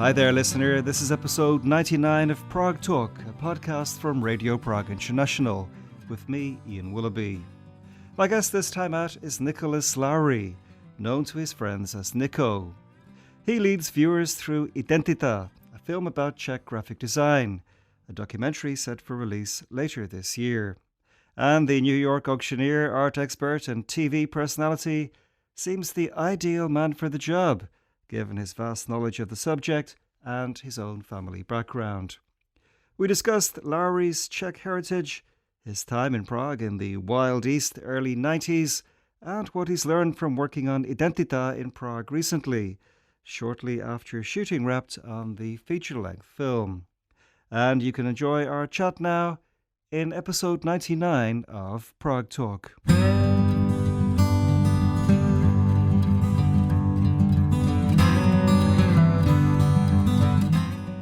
Hi there, listener. This is episode 99 of Prague Talk, a podcast from Radio Prague International, with me, Ian Willoughby. My guest this time out is Nicholas Lowry, known to his friends as Nico. He leads viewers through Identita, a film about Czech graphic design, a documentary set for release later this year. And the New York auctioneer, art expert and TV personality seems the ideal man for the job, given his vast knowledge of the subject and his own family background. We discussed Lowry's Czech heritage, his time in Prague in the Wild East early 90s, and what he's learned from working on Identita in Prague recently, shortly after shooting wrapped on the feature-length film. And you can enjoy our chat now in episode 99 of Prague Talk.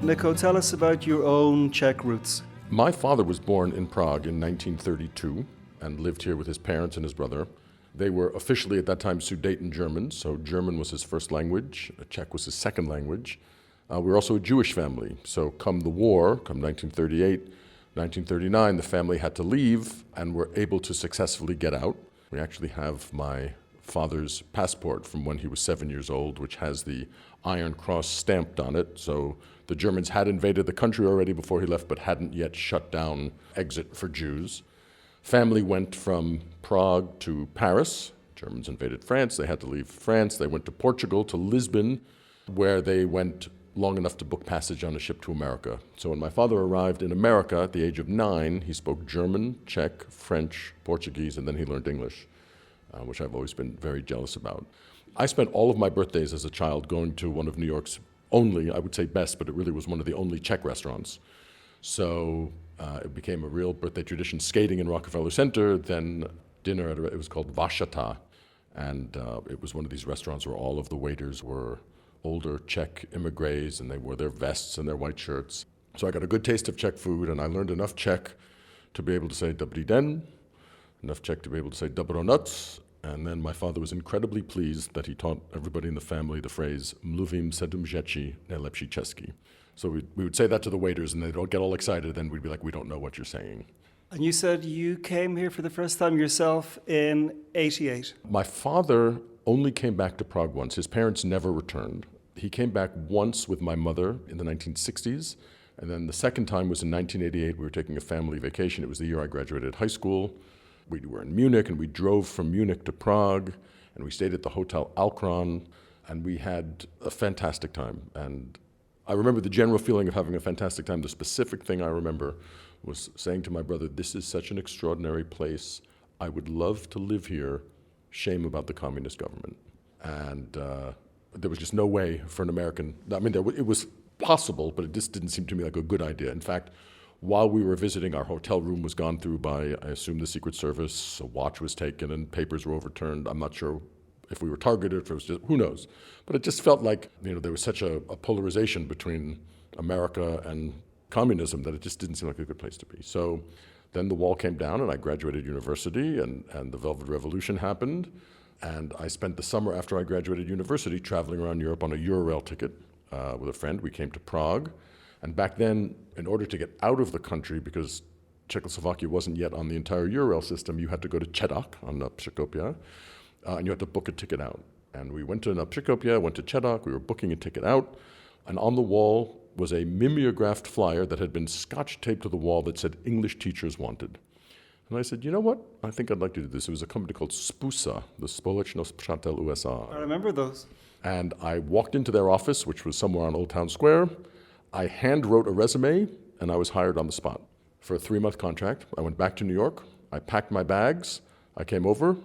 Nico, tell us about your own Czech roots. My father was born in Prague in 1932 and lived here with his parents and his brother. They were officially at that time Sudeten Germans, so German was his first language, Czech was his second language. We were also a Jewish family, so come the war, come 1938, 1939, the family had to leave and were able to successfully get out. We actually have my father's passport from when he was 7 years old, which has the Iron Cross stamped on it, so the Germans had invaded the country already before he left, but hadn't yet shut down exit for Jews. Family went from Prague to Paris. Germans invaded France. They had to leave France. They went to Portugal, to Lisbon, where they went long enough to book passage on a ship to America. So when my father arrived in America at the age of 9, he spoke German, Czech, French, Portuguese, and then he learned English, which I've always been very jealous about. I spent all of my birthdays as a child going to one of New York's only, I would say best, but it really was one of the only Czech restaurants. So it became a real birthday tradition, skating in Rockefeller Center, then dinner at it was called Vašata. And it was one of these restaurants where all of the waiters were older Czech immigrants, and they wore their vests and their white shirts. So I got a good taste of Czech food, and I learned enough Czech to be able to say Dobrý den, enough Czech to be able to say Dobro noc. And then my father was incredibly pleased that he taught everybody in the family the phrase Mluvím 7 řečí, nejlepší česky. So we would say that to the waiters, and they'd all get all excited, and we'd be like, we don't know what you're saying. And you said you came here for the first time yourself in 88. My father only came back to Prague once. His parents never returned. He came back once with my mother in the 1960s, and then the second time was in 1988. We were taking a family vacation. It was the year I graduated high school. We were in Munich, and we drove from Munich to Prague, and we stayed at the Hotel Alkron, and we had a fantastic time. And I remember the general feeling of having a fantastic time. The specific thing I remember was saying to my brother, this is such an extraordinary place. I would love to live here. Shame about the communist government. And there was just no way for an American, I mean, it was possible, but it just didn't seem to me like a good idea. In fact, while we were visiting, our hotel room was gone through by, I assume, the Secret Service. A watch was taken and papers were overturned. I'm not sure if we were targeted, if it was just, who knows. But it just felt like, there was such a polarization between America and communism that it just didn't seem like a good place to be. So then the wall came down and I graduated university and the Velvet Revolution happened. And I spent the summer after I graduated university traveling around Europe on a Eurail ticket with a friend. We came to Prague. And back then, in order to get out of the country, because Czechoslovakia wasn't yet on the entire Eurail system, you had to go to Czech on Przekopia, and you had to book a ticket out. And we went to Przekopia, went to Czech, we were booking a ticket out, and on the wall was a mimeographed flyer that had been scotch taped to the wall that said English teachers wanted. And I said, you know what? I think I'd like to do this. It was a company called SPUSA, the Společnost Přátel USA. I remember those. And I walked into their office, which was somewhere on Old Town Square. I hand wrote a resume, and I was hired on the spot for a 3-month contract. I went back to New York. I packed my bags. I came over,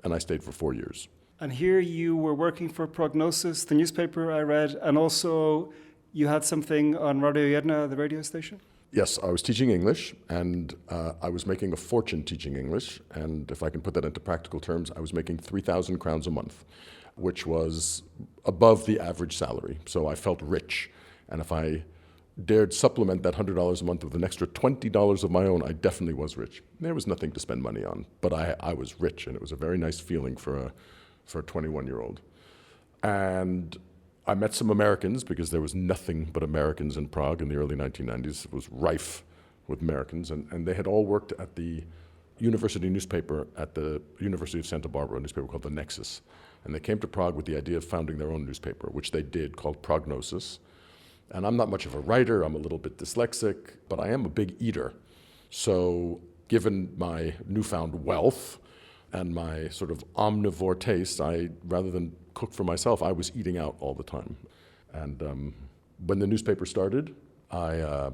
and I stayed for 4 years. And here you were working for Prognosis, the newspaper I read, and also you had something on Radio Jedna, the radio station? Yes, I was teaching English, and I was making a fortune teaching English. And if I can put that into practical terms, I was making 3,000 crowns a month, which was above the average salary. So I felt rich. And if I dared supplement that $100 a month with an extra $20 of my own, I definitely was rich. There was nothing to spend money on, but I was rich, and it was a very nice feeling for a 21-year-old. And I met some Americans because there was nothing but Americans in Prague in the early 1990s. It was rife with Americans, and they had all worked at the university newspaper at the University of Santa Barbara, a newspaper called The Nexus. And they came to Prague with the idea of founding their own newspaper, which they did, called Prognosis. And I'm not much of a writer, I'm a little bit dyslexic, but I am a big eater. So given my newfound wealth and my sort of omnivore taste, rather than cook for myself, I was eating out all the time. And when the newspaper started, I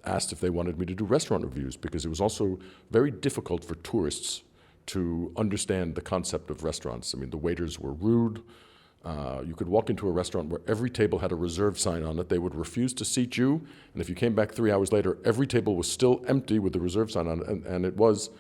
asked if they wanted me to do restaurant reviews, because it was also very difficult for tourists to understand the concept of restaurants. I mean, the waiters were rude. You could walk into a restaurant where every table had a reserved sign on it. They would refuse to seat you, and if you came back 3 hours later, every table was still empty with the reserved sign on it. And it was,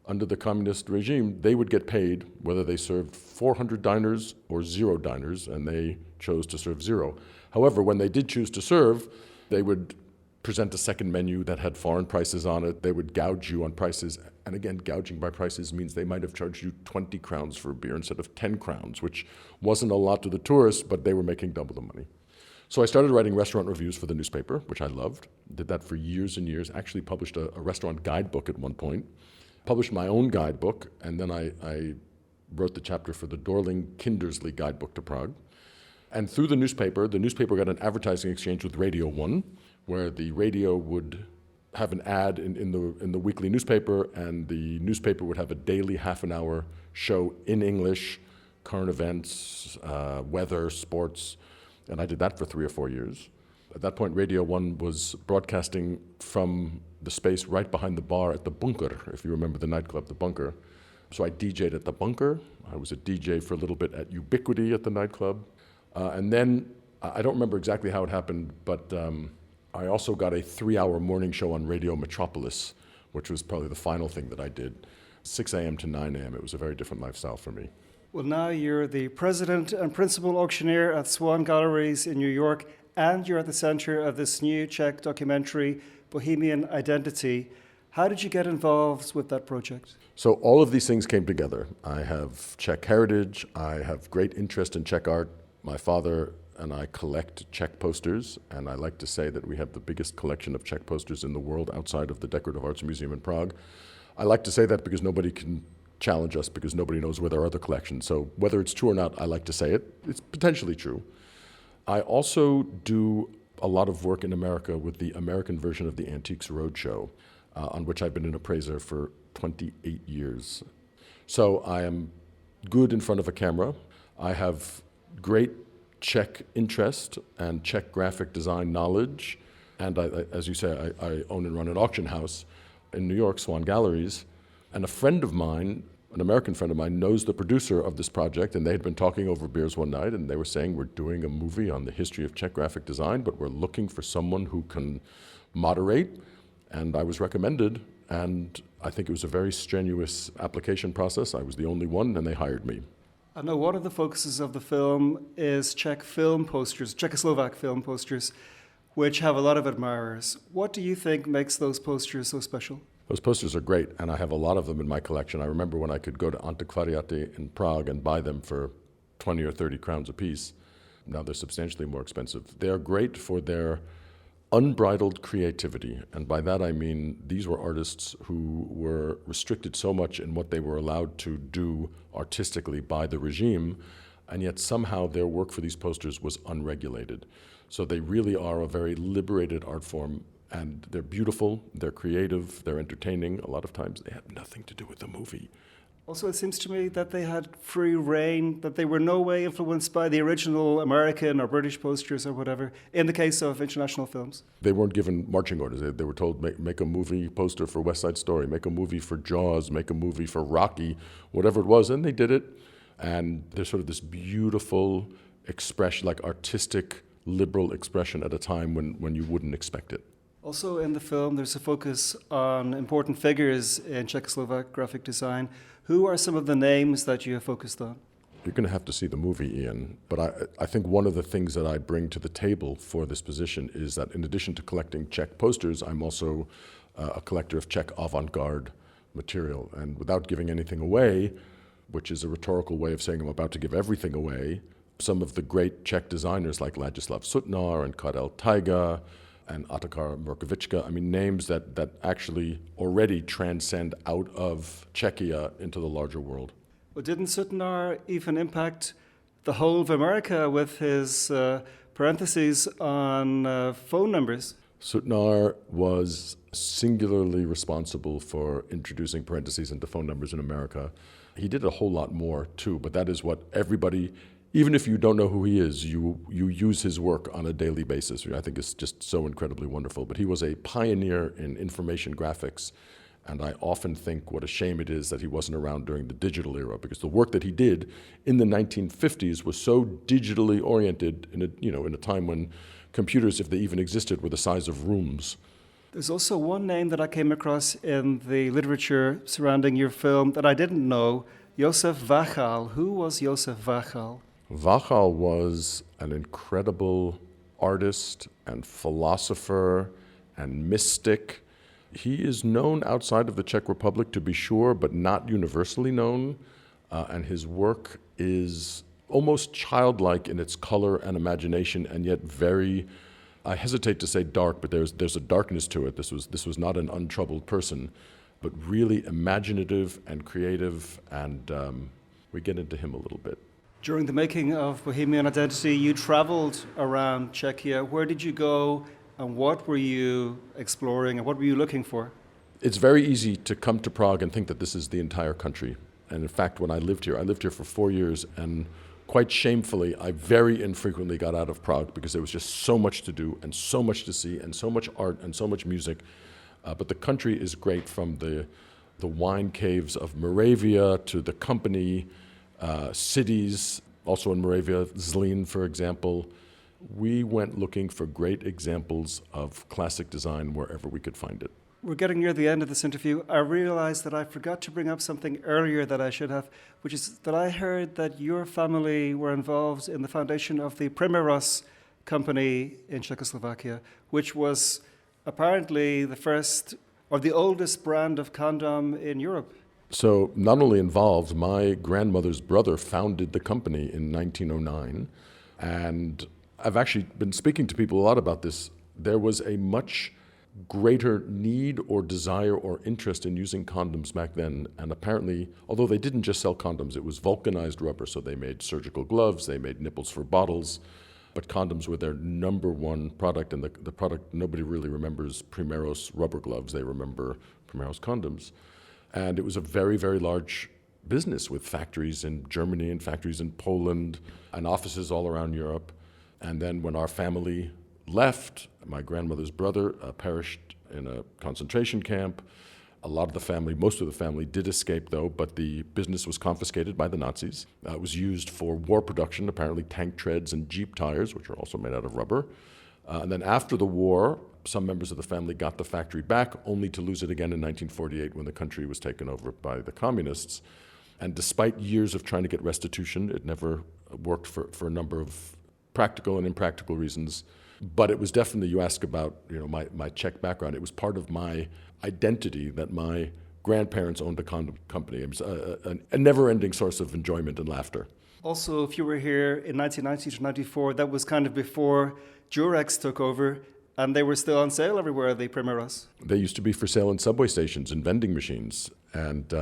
under the communist regime, they would get paid whether they served 400 diners or 0 diners, and they chose to serve 0. However, when they did choose to serve, they would present a second menu that had foreign prices on it. They would gouge you on prices. And again, gouging by prices means they might have charged you 20 crowns for a beer instead of 10 crowns, which wasn't a lot to the tourists, but they were making double the money. So I started writing restaurant reviews for the newspaper, which I loved. Did that for years and years. Actually published a restaurant guidebook at one point. Published my own guidebook, and then I wrote the chapter for the Dorling Kindersley Guidebook to Prague. And through the newspaper got an advertising exchange with Radio 1, where the radio would have an ad in the weekly newspaper, and the newspaper would have a daily half-an-hour show in English, current events, weather, sports, and I did that for 3 or 4 years. At that point, Radio 1 was broadcasting from the space right behind the bar at the Bunker, if you remember the nightclub, the Bunker. So I DJ'd at the Bunker. I was a DJ for a little bit at Ubiquity at the nightclub. And then, I don't remember exactly how it happened, but I also got a 3-hour morning show on Radio Metropolis, which was probably the final thing that I did, 6 a.m. to 9 a.m. It was a very different lifestyle for me. Well, now you're the president and principal auctioneer at Swan Galleries in New York, and you're at the center of this new Czech documentary, Bohemian Identity. How did you get involved with that project? So all of these things came together. I have Czech heritage. I have great interest in Czech art. My father and I collect Czech posters, and I like to say that we have the biggest collection of Czech posters in the world outside of the Decorative Arts Museum in Prague. I like to say that because nobody can challenge us, because nobody knows where there are other collections. So whether it's true or not, I like to say it. It's potentially true. I also do a lot of work in America with the American version of the Antiques Roadshow, on which I've been an appraiser for 28 years. So I am good in front of a camera. I have great Czech interest and Czech graphic design knowledge. And as you say, I own and run an auction house in New York, Swan Galleries. And a friend of mine, an American friend of mine, knows the producer of this project, and they had been talking over beers one night, and they were saying, we're doing a movie on the history of Czech graphic design, but we're looking for someone who can moderate. And I was recommended, and I think it was a very strenuous application process. I was the only one, and they hired me. I know one of the focuses of the film is Czech film posters, Czechoslovak film posters, which have a lot of admirers. What do you think makes those posters so special? Those posters are great, and I have a lot of them in my collection. I remember when I could go to Antiquariaty in Prague and buy them for 20 or 30 crowns a piece. Now they're substantially more expensive. They're great for their unbridled creativity, and by that I mean these were artists who were restricted so much in what they were allowed to do artistically by the regime, and yet somehow their work for these posters was unregulated. So they really are a very liberated art form, and they're beautiful, they're creative, they're entertaining. A lot of times they have nothing to do with the movie. Also, it seems to me that they had free reign, that they were no way influenced by the original American or British posters or whatever, in the case of international films. They weren't given marching orders. They were told, make a movie poster for West Side Story, make a movie for Jaws, make a movie for Rocky, whatever it was, and they did it. And there's sort of this beautiful expression, like artistic, liberal expression at a time when you wouldn't expect it. Also in the film, there's a focus on important figures in Czechoslovak graphic design. Who are some of the names that you have focused on? You're going to have to see the movie, Ian. But I think one of the things that I bring to the table for this position is that in addition to collecting Czech posters, I'm also a collector of Czech avant-garde material. And without giving anything away, which is a rhetorical way of saying I'm about to give everything away, some of the great Czech designers like Ladislav Sutnar and Karel Taiga and Otakar Mrkovička. I mean, names that actually already transcend out of Czechia into the larger world. Well, didn't Sutnar even impact the whole of America with his parentheses on phone numbers? Sutnar was singularly responsible for introducing parentheses into phone numbers in America. He did a whole lot more too, but that is what everybody, even if you don't know who he is, you use his work on a daily basis, which I think is just so incredibly wonderful. But he was a pioneer in information graphics, and I often think what a shame it is that he wasn't around during the digital era, because the work that he did in the 1950s was so digitally oriented in a time when computers, if they even existed, were the size of rooms. There's also one name that I came across in the literature surrounding your film that I didn't know, Josef Vachal. Who was Josef Vachal? Vachal was an incredible artist and philosopher and mystic. He is known outside of the Czech Republic, to be sure, but not universally known. And his work is almost childlike in its color and imagination, and yet very, I hesitate to say dark, but there's a darkness to it. This was not an untroubled person, but really imaginative and creative, and we get into him a little bit. During the making of Bohemian Identity, you traveled around Czechia. Where did you go, and what were you exploring, and what were you looking for? It's very easy to come to Prague and think that this is the entire country. And in fact, when I lived here for 4 years, and quite shamefully, I very infrequently got out of Prague because there was just so much to do and so much to see and so much art and so much music. But the country is great, from the wine caves of Moravia to the company cities, also in Moravia, Zlín, for example. We went looking for great examples of classic design wherever we could find it. We're getting near the end of this interview. I realized that I forgot to bring up something earlier that I should have, which is that I heard that your family were involved in the foundation of the Primeros company in Czechoslovakia, which was apparently the first or the oldest brand of condom in Europe. So not only involved, my grandmother's brother founded the company in 1909, and I've actually been speaking to people a lot about this. There was a much greater need or desire or interest in using condoms back then, and apparently, although they didn't just sell condoms, it was vulcanized rubber, so they made surgical gloves, they made nipples for bottles, but condoms were their number one product, and the product nobody really remembers Primeros rubber gloves, they remember Primeros condoms. And it was a very, very large business with factories in Germany and factories in Poland and offices all around Europe. And then when our family left, my grandmother's brother perished in a concentration camp. A lot of the family, most of the family did escape though, but the business was confiscated by the Nazis. It was used for war production, apparently tank treads and Jeep tires, which are also made out of rubber. And then after the war, some members of the family got the factory back, only to lose it again in 1948 when the country was taken over by the communists. And despite years of trying to get restitution, it never worked for a number of practical and impractical reasons. But it was definitely, you ask about my Czech background, it was part of my identity that my grandparents owned a condom company. It was a never-ending source of enjoyment and laughter. Also, if you were here in 1990 to 94, that was kind of before Durex took over, and they were still on sale everywhere, the Primeros. They used to be for sale in subway stations and vending machines. And,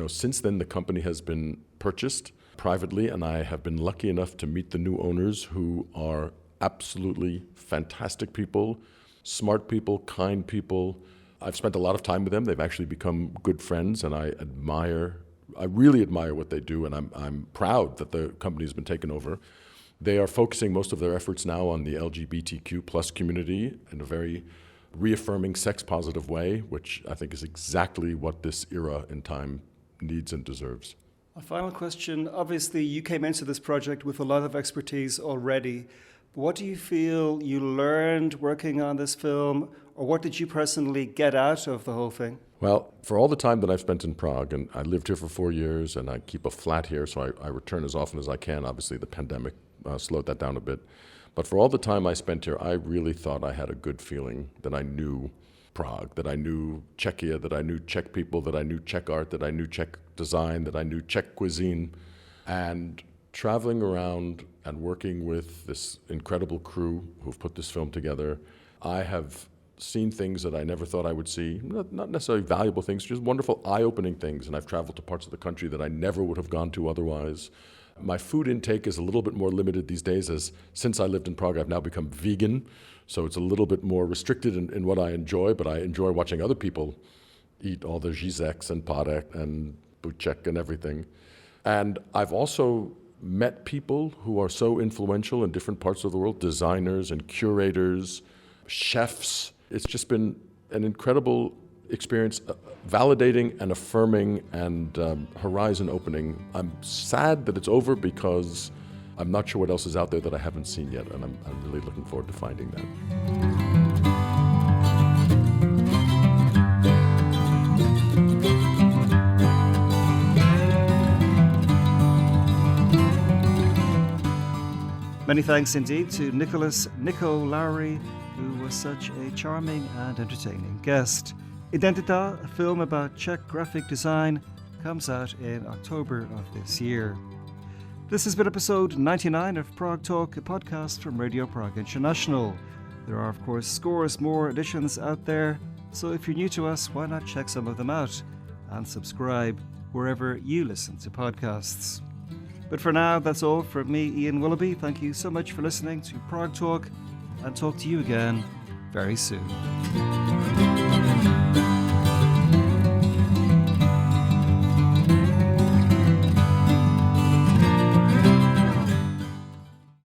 since then the company has been purchased privately, and I have been lucky enough to meet the new owners, who are absolutely fantastic people, smart people, kind people. I've spent a lot of time with them. They've actually become good friends, and I really admire what they do, and I'm proud that the company has been taken over. They are focusing most of their efforts now on the LGBTQ plus community in a very reaffirming sex-positive way, which I think is exactly what this era in time needs and deserves. A final question. Obviously, you came into this project with a lot of expertise already. What do you feel you learned working on this film, or what did you personally get out of the whole thing? Well, for all the time that I've spent in Prague, and I lived here for 4 years, and I keep a flat here, so I return as often as I can. Obviously, the pandemic slowed that down a bit. But for all the time I spent here, I really thought I had a good feeling that I knew Prague, that I knew Czechia, that I knew Czech people, that I knew Czech art, that I knew Czech design, that I knew Czech cuisine. And traveling around and working with this incredible crew who've put this film together, I have seen things that I never thought I would see. Not necessarily valuable things, just wonderful, eye-opening things. And I've traveled to parts of the country that I never would have gone to otherwise. My food intake is a little bit more limited these days, as since I lived in Prague, I've now become vegan. So it's a little bit more restricted in what I enjoy, but I enjoy watching other people eat all the Zizeks and Parek and Buček and everything. And I've also met people who are so influential in different parts of the world, designers and curators, chefs. It's just been an incredible experience, validating and affirming and horizon opening. I'm sad that it's over because I'm not sure what else is out there that I haven't seen yet, and I'm really looking forward to finding that. Many thanks indeed to Nico Lowry, who was such a charming and entertaining guest. Identita, a film about Czech graphic design, comes out in October of this year. This has been episode 99 of Prague Talk, a podcast from Radio Prague International. There are, of course, scores more editions out there, so if you're new to us, why not check some of them out and subscribe wherever you listen to podcasts. But for now, that's all from me, Ian Willoughby. Thank you so much for listening to Prague Talk, and talk to you again very soon.